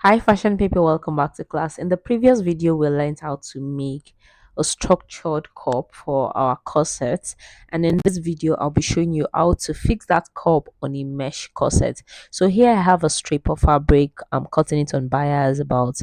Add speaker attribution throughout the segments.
Speaker 1: Hi fashion people, welcome back to class. In the previous video, we learned how to make a structured cup for our corset, and in this video I'll be showing you how to fix that cup on a mesh corset. So here I have a strip of fabric. I'm cutting it on bias about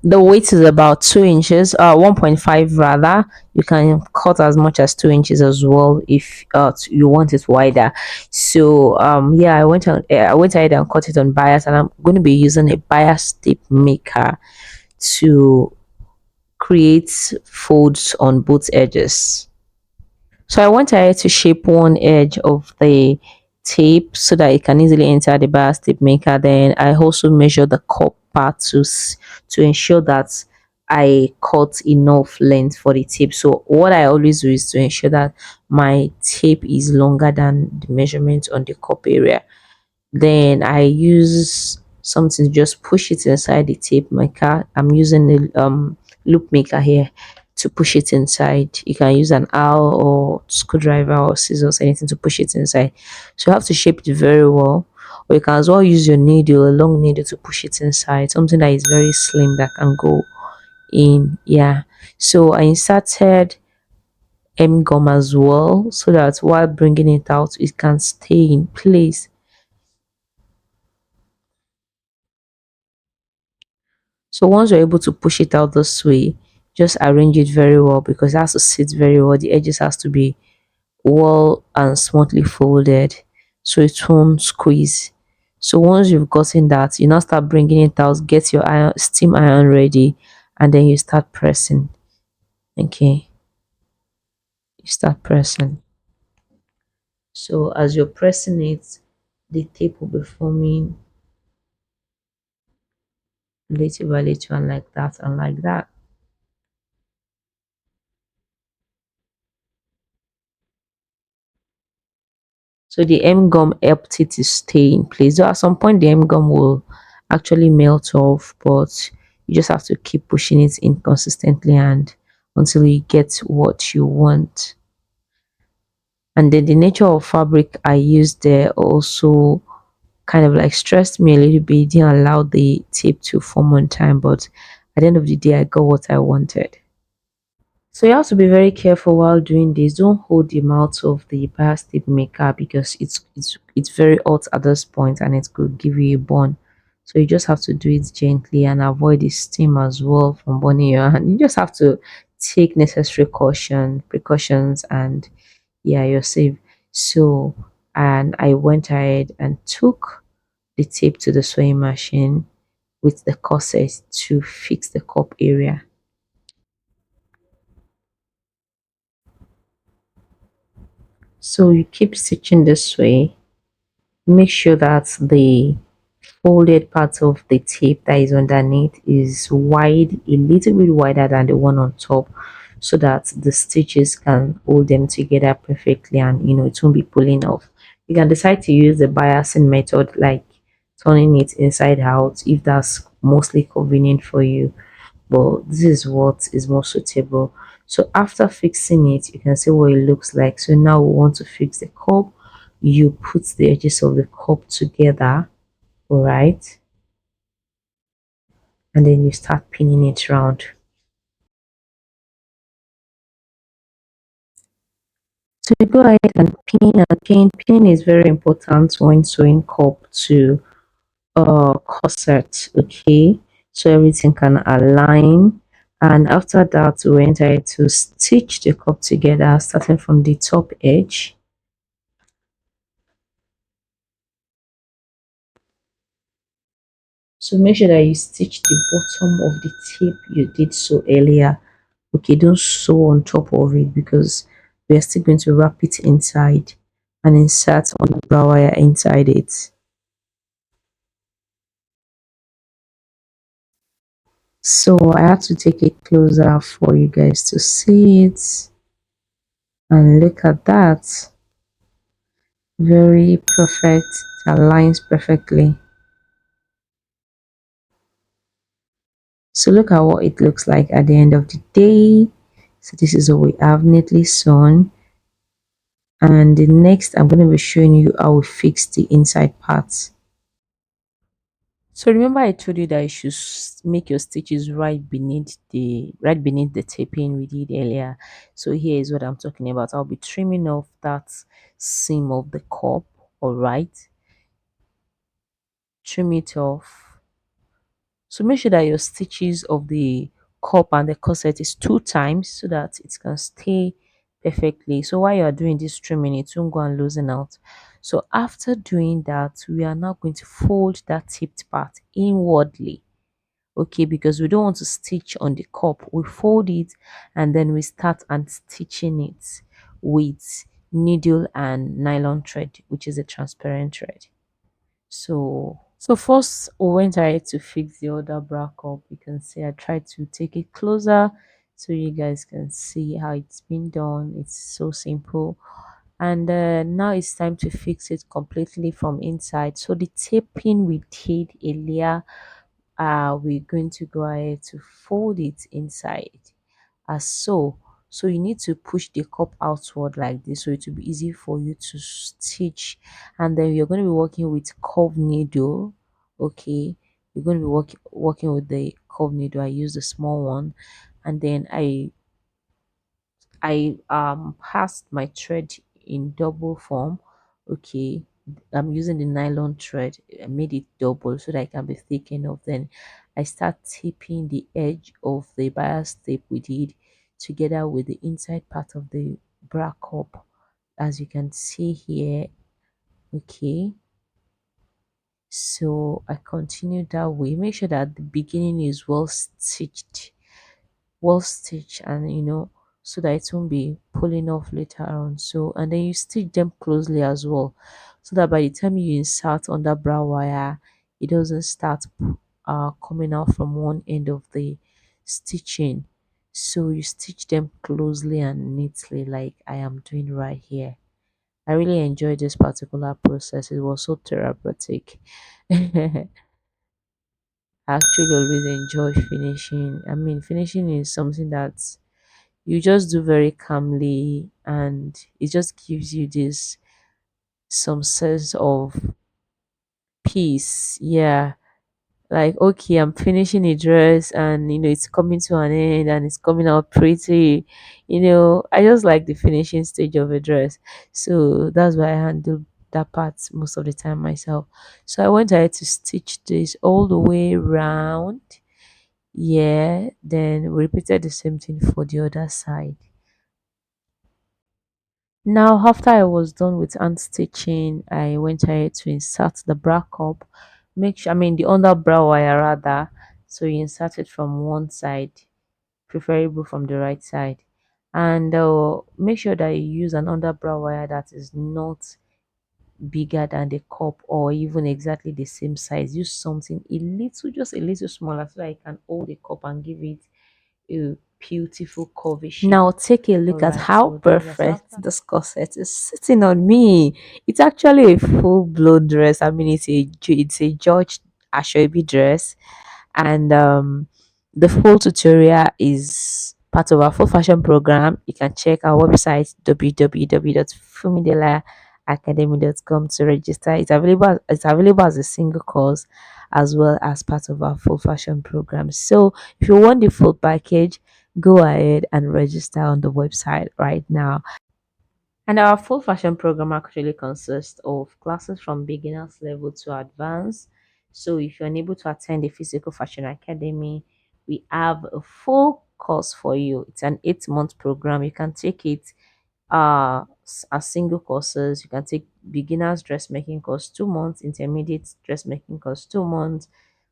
Speaker 1: the weight is about 2 inches, 1.5 rather. You can cut as much as 2 inches as well if you want it wider. So yeah, I went ahead and cut it on bias, and I'm going to be using a bias tape maker to create folds on both edges. So I went ahead to shape one edge of the tape so that it can easily enter the bias tape maker. Then I also measure the cup part to ensure that I cut enough length for the tape. So what I always do is to ensure that my tape is longer than the measurement on the cup area. Then I use something to just push it inside the tape maker. I'm using the loop maker here to push it inside. You can use an awl or screwdriver or scissors, anything to push it inside. So you have to shape it very well. Or you can as well use your needle, a long needle, to push it inside. Something that is very slim that can go in. Yeah. So I inserted gum as well so that while bringing it out, it can stay in place. So once you're able to push it out this way, just arrange it very well because it has to sit very well. The edges has to be well and smoothly folded so it won't squeeze. So once you've gotten that, you now start bringing it out, get your iron, steam iron ready, and then you start pressing. Okay, you start pressing. So as you're pressing it, the tape will be forming little by little, and like that, and like that. So the M gum helped it to stay in place. Though at some point the M gum will actually melt off, but you just have to keep pushing it in consistently and until you get what you want. And then the nature of fabric I used there also kind of like stressed me a little bit. It didn't allow the tape to form on time, but at the end of the day I got what I wanted. So you have to be very careful while doing this. Don't hold the mouth of the bias tape maker because it's very hot at this point and it could give you a burn. So you just have to do it gently and avoid the steam as well from burning your hand. You just have to take necessary precautions, and yeah, you're safe. So and I went ahead and took the tape to the sewing machine with the corset to fix the cup area. So you keep stitching this way. Make sure that the folded part of the tape that is underneath is wide, a little bit wider than the one on top, so that the stitches can hold them together perfectly, and it won't be pulling off. You can decide to use the biasing method, like turning it inside out, if that's mostly convenient for you, but this is what is more suitable. So after fixing it, you can see what it looks like. So now we want to fix the cup. You put the edges of the cup together, all right, and then you start pinning it round. So you go ahead and pin again. Pinning is very important when sewing cup to corset. Okay, so everything can align, and after that we went ahead to stitch the cup together, starting from the top edge. So make sure that you stitch the bottom of the tape you did sew earlier. Okay, don't sew on top of it because we are still going to wrap it inside and insert on the brow wire inside it. So I have to take it closer for you guys to see it, and look at that. Very perfect. It aligns perfectly. So look at what it looks like at the end of the day. So this is what we have neatly sewn, and the next I'm going to be showing you how we fix the inside parts. So remember I told you that you should make your stitches right beneath the taping we did earlier. So here is what I'm talking about. I'll be trimming off that seam of the cup, all right? Trim it off. So make sure that your stitches of the cup and the corset is 2 times so that it can stay perfectly. So while you are doing this trimming, it won't go and loosen out. So after doing that, we are now going to fold that tipped part inwardly. Okay, because we don't want to stitch on the cup, we fold it and then we start and stitching it with needle and nylon thread, which is a transparent thread. So first we went ahead to fix the other bra cup. You can see I tried to take it closer so you guys can see how it's been done. It's so simple. And now it's time to fix it completely from inside. So the taping we did earlier, we're going to go ahead to fold it inside as so you need to push the cup outward like this so it will be easy for you to stitch. And then you're going to be working with curved needle. Okay, you're going to be working with the curved needle. I use the small one, and then I passed my thread in double form. Okay, I'm using the nylon thread. I made it double so that it can be thick enough. Then I start taping the edge of the bias tape we did together with the inside part of the bra cup, as you can see here. Okay, so I continue that way. Make sure that the beginning is well stitched, and so that it won't be pulling off later on. So and then you stitch them closely as well so that by the time you insert under bra wire, it doesn't start coming out from one end of the stitching. So you stitch them closely and neatly like I am doing right here. I really enjoyed this particular process. It was so therapeutic. I actually always enjoy finishing. I mean, finishing is something that you just do very calmly, and it just gives you this some sense of peace. Yeah, like, okay, I'm finishing a dress and it's coming to an end and it's coming out pretty. I just like the finishing stage of a dress, so that's why I handle that part most of the time myself. So I went ahead to stitch this all the way around. Yeah, then we repeated the same thing for the other side. Now, after I was done with hand stitching, I went ahead to insert the bra cup. Make sure, I mean, the under bra wire rather. So you insert it from one side, preferable from the right side. And make sure that you use an under bra wire that is not bigger than the cup or even exactly the same size. Use something a little, just a little smaller so that you can hold the cup and give it a beautiful curvy shape. Now take a look at
Speaker 2: Alright,
Speaker 1: how
Speaker 2: so then yes,
Speaker 1: perfect
Speaker 2: after
Speaker 1: this corset is sitting on me. It's actually a full blown dress. I mean, it's a George Ashobi dress, and the full tutorial is part of our full fashion program. You can check our website www.fumidelaacademy.com to register. It's available as a single course as well as part of our full fashion program. So if you want the full package, go ahead and register on the website right now. And our full fashion program actually consists of classes from beginners level to advanced. So if you're unable to attend the physical fashion academy, we have a full course for you. It's an 8-month program. You can take it as single courses. You can take beginners dressmaking course 2 months, intermediate dressmaking course 2 months,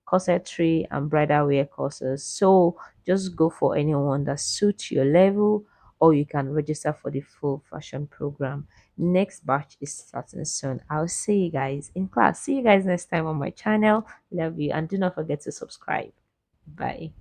Speaker 1: corsetry and bridal wear courses. So just go for anyone that suits your level, or you can register for the full fashion program. Next batch is starting soon. I'll see you guys in class. See you guys next time on my channel. Love you, and do not forget to subscribe. Bye.